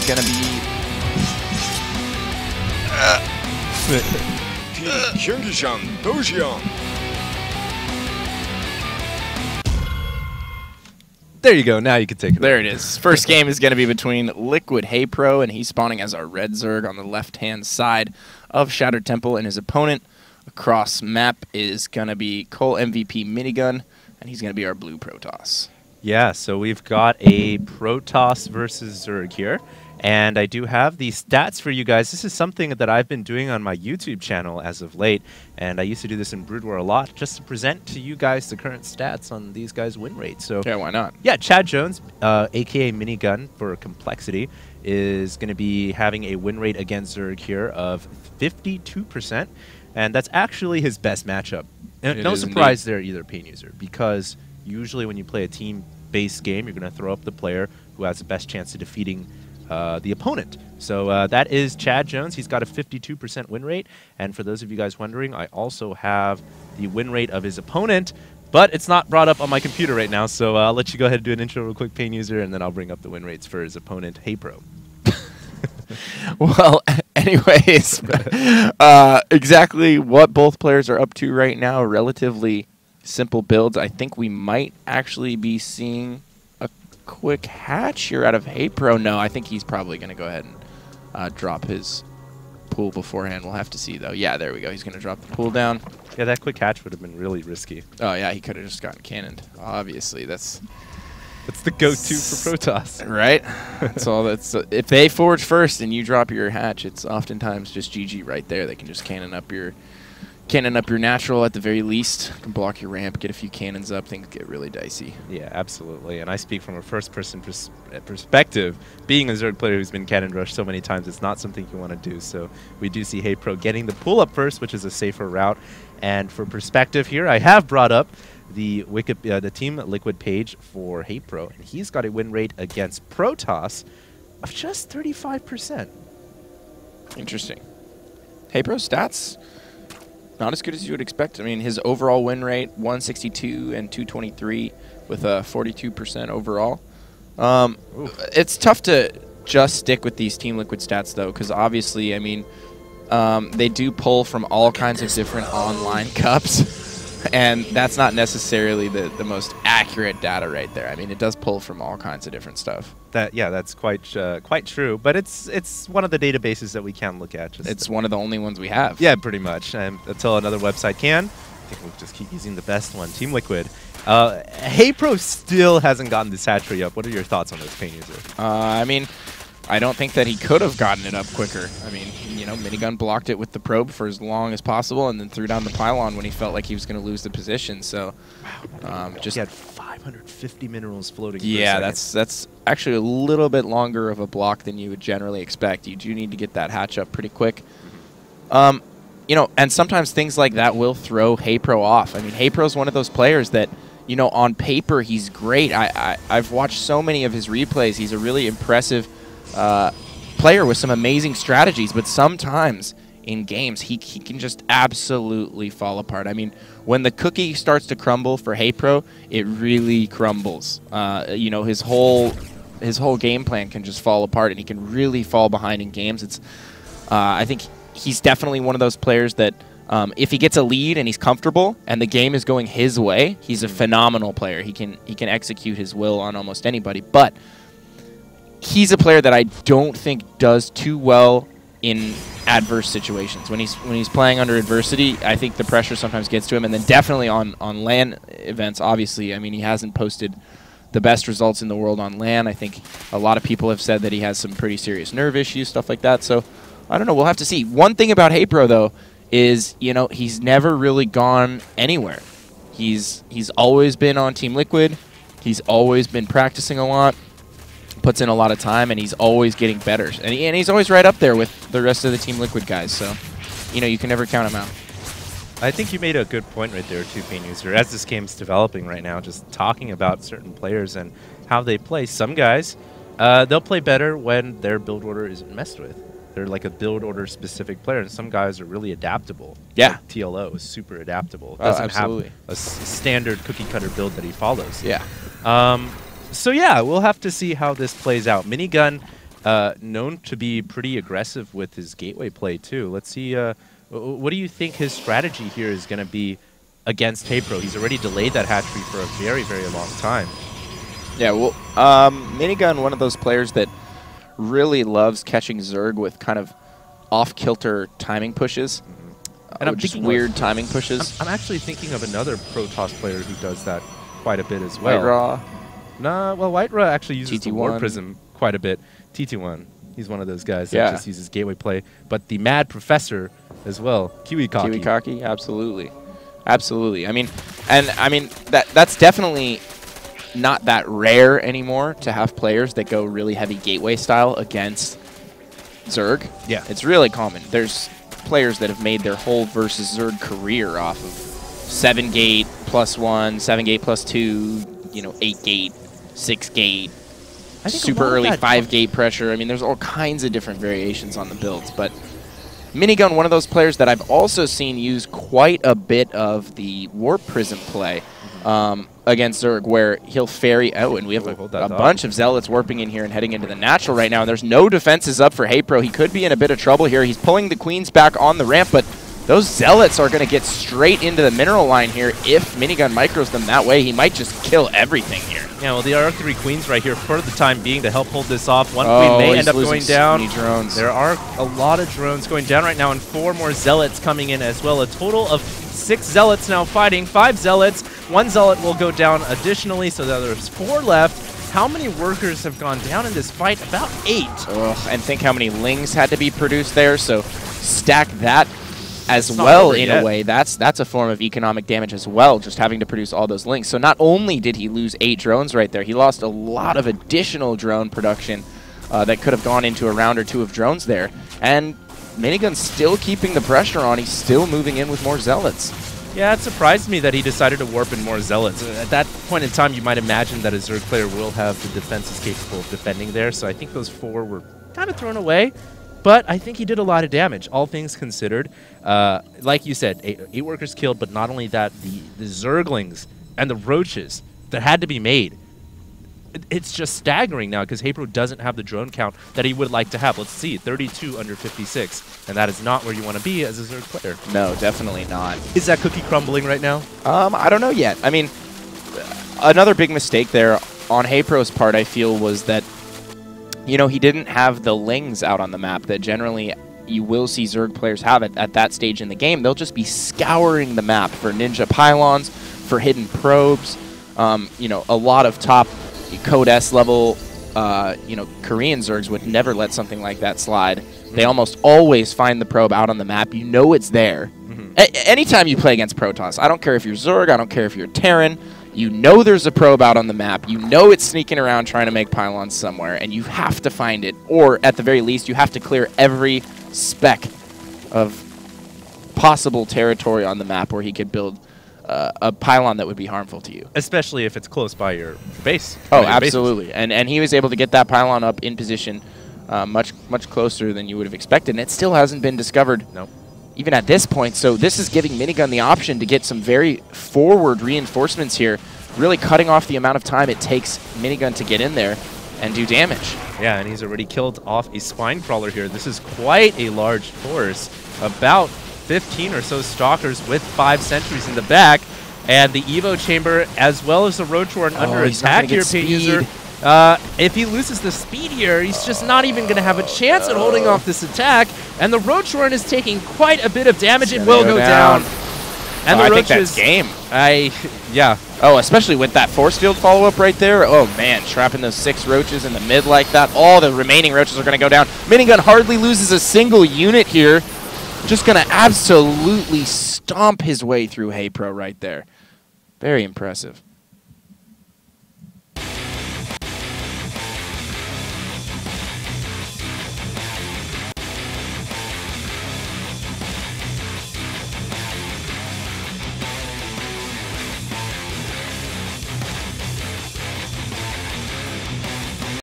going to be... There you go. Now you can take it. There it is. First game is going to be between Liquid.HayprO, and he's spawning as our red Zerg on the left-hand side of Shattered Temple, and his opponent across map is going to be coLMVP.Minigun, and he's going to be our blue Protoss. Yeah, so we've got a Protoss versus Zerg here. And I do have the stats for you guys. This is something that I've been doing on my YouTube channel as of late. And I used to do this in Brood War a lot, just to present to you guys the current stats on these guys' win rates. So yeah, why not? Yeah, Chad Jones, a.k.a. Minigun for complexity, is going to be having a win rate against Zerg here of 52%. And that's actually his best matchup. And no surprise there either, Pain User, because usually when you play a team-based game, you're going to throw up the player who has the best chance of defeating the opponent. So that is Chad Jones. He's got a 52% win rate. And for those of you guys wondering, I also have the win rate of his opponent, but it's not brought up on my computer right now. So I'll let you go ahead and do an intro real quick, Pain User, and then I'll bring up the win rates for his opponent, HayprO. Well, anyways, exactly what both players are up to right now, relatively simple builds. I think we might actually be seeing quick hatch here out of HayprO. No, I think he's probably going to go ahead and drop his pool beforehand. We'll have to see, though. Yeah, there we go. He's going to drop the pool down. Yeah, that quick hatch would have been really risky. Oh, yeah, he could have just gotten cannoned. Obviously, that's the go-to for Protoss. Right? That's all. If they forge first and you drop your hatch, it's oftentimes just GG right there. They can just cannon up your natural at the very least. Can block your ramp, get a few cannons up, things get really dicey. Yeah, absolutely. And I speak from a first-person perspective. Being a Zerg player who's been cannon rushed so many times, it's not something you want to do. So we do see HayprO getting the pull up first, which is a safer route. And for perspective here, I have brought up the Team Liquid page for HayprO, and he's got a win rate against Protoss of just 35%. Interesting. HayprO's stats, not as good as you would expect. I mean, his overall win rate, 162 and 223 with a 42% overall. It's tough to just stick with these Team Liquid stats, though, because obviously, I mean, they do pull from all kinds of different online cups. And that's not necessarily the most accurate data right there. I mean, it does pull from all kinds of different stuff. Yeah, that's quite true. But it's one of the databases that we can look at. It's one of the only ones we have. Yeah, pretty much. Until another website can, I think we'll just keep using the best one, Team Liquid. HayprO still hasn't gotten this hatch rate up. What are your thoughts on this, Pain User? I mean, I don't think that he could have gotten it up quicker. I mean, you know, Minigun blocked it with the probe for as long as possible and then threw down the pylon when he felt like he was going to lose the position. So, just he had 550 minerals floating. Yeah, that's actually a little bit longer of a block than you would generally expect. You do need to get that hatch up pretty quick. You know, and sometimes things like that will throw HayprO off. I mean, HayprO's one of those players that, you know, on paper he's great. I've watched so many of his replays. He's a really impressive player with some amazing strategies, but sometimes in games he can just absolutely fall apart. I mean, when the cookie starts to crumble for HayprO, it really crumbles. You know, his whole game plan can just fall apart, and he can really fall behind in games. It's I think he's definitely one of those players that if he gets a lead and he's comfortable and the game is going his way, he's a phenomenal player. He can execute his will on almost anybody, but he's a player that I don't think does too well in adverse situations. When he's playing under adversity, I think the pressure sometimes gets to him, and then definitely on LAN events, obviously. I mean, he hasn't posted the best results in the world on LAN. I think a lot of people have said that he has some pretty serious nerve issues, stuff like that. So, I don't know. We'll have to see. One thing about HayprO, though, is, you know, he's never really gone anywhere. He's always been on Team Liquid. He's always been practicing a lot. Puts in a lot of time, and he's always getting better. And he's always right up there with the rest of the Team Liquid guys. So, you know, you can never count him out. I think you made a good point right there, too, Pain User. As this game's developing right now, just talking about certain players and how they play. Some guys, they'll play better when their build order isn't messed with. They're like a build order specific player, and some guys are really adaptable. Yeah. Like TLO is super adaptable. Doesn't have a standard cookie cutter build that he follows. Yeah. So yeah, we'll have to see how this plays out. Minigun known to be pretty aggressive with his gateway play too. Let's see. What do you think his strategy here is going to be against TACPro? He's already delayed that hatchery for a very, very long time. Yeah, well, Minigun, one of those players that really loves catching Zerg with kind of off-kilter timing pushes. And I'm just thinking weird timing pushes. I'm actually thinking of another Protoss player who does that quite a bit as well. WR1. Nah, well, WR1 actually uses the War TT1. Prism quite a bit. TT1, he's one of those guys Yeah. that just uses gateway play. But the Mad Professor as well, Kiwi-Kaki. Kiwi-Kaki, absolutely. Absolutely. I mean, that's definitely not that rare anymore to have players that go really heavy gateway style against Zerg. Yeah. It's really common. There's players that have made their whole versus Zerg career off of 7-gate +1, 7-gate +2, you know, 8-gate, 6-gate, super early 5-gate pressure. I mean, there's all kinds of different variations on the builds, but Minigun, one of those players that I've also seen use quite a bit of the Warp Prism play against Zerg, where he'll ferry out, and we have a bunch of Zealots warping in here and heading into the natural right now, and there's no defenses up for HayprO. He could be in a bit of trouble here. He's pulling the Queens back on the ramp, but those Zealots are going to get straight into the mineral line here. If Minigun micros them that way, he might just kill everything here. Yeah, well, there are 3 Queens right here for the time being to help hold this off. One Queen may end up going down. Drones. There are a lot of drones going down right now, and 4 more Zealots coming in as well. A total of 6 Zealots now fighting, 5 Zealots. 1 Zealot will go down additionally, so there's 4 left. How many workers have gone down in this fight? About 8. Ugh, and think how many Lings had to be produced there, so stack that as well in a way. That's a form of economic damage as well, just having to produce all those Lings. So not only did he lose 8 drones right there, he lost a lot of additional drone production that could have gone into a round or 2 of drones there. And Minigun's still keeping the pressure on. He's still moving in with more Zealots. Yeah, it surprised me that he decided to warp in more Zealots. At that point in time, you might imagine that a Zerg player will have the defenses capable of defending there, so I think those 4 were kind of thrown away. But I think he did a lot of damage, all things considered. Like you said, 8 workers killed, but not only that, the Zerglings and the Roaches that had to be made. It's just staggering now because HayprO doesn't have the drone count that he would like to have. Let's see, 32 under 56, and that is not where you want to be as a Zerg player. No, definitely not. Is that cookie crumbling right now? I don't know yet. I mean, another big mistake there on HayprO's part, I feel, was that you know, he didn't have the Lings out on the map that generally you will see Zerg players have at that stage in the game. They'll just be scouring the map for ninja pylons, for hidden probes. You know, a lot of top Code S level, you know, Korean Zergs would never let something like that slide. They almost always find the probe out on the map. You know it's there. Anytime you play against Protoss, I don't care if you're Zerg, I don't care if you're Terran, you know there's a probe out on the map. You know it's sneaking around trying to make pylons somewhere, and you have to find it. Or, at the very least, you have to clear every speck of possible territory on the map where he could build a pylon that would be harmful to you. Especially if it's close by your base. Oh, absolutely. And he was able to get that pylon up in position much closer than you would have expected, and it still hasn't been discovered. Nope. Even at this point, so this is giving Minigun the option to get some very forward reinforcements here, really cutting off the amount of time it takes Minigun to get in there and do damage. Yeah, and he's already killed off a Spine Crawler here. This is quite a large force, about 15 or so Stalkers with 5 sentries in the back, and the Evo Chamber as well as the Roach Warren under attack here, Paint User. If he loses the speed here, he's just not even going to have a chance at holding off this attack. And the Roach Warren is taking quite a bit of damage. It will go down. And the Roach is game. Yeah. Oh, especially with that force field follow-up right there. Oh, man, trapping those 6 Roaches in the mid like that. All the remaining Roaches are going to go down. Minigun hardly loses a single unit here. Just going to absolutely stomp his way through HayprO right there. Very impressive.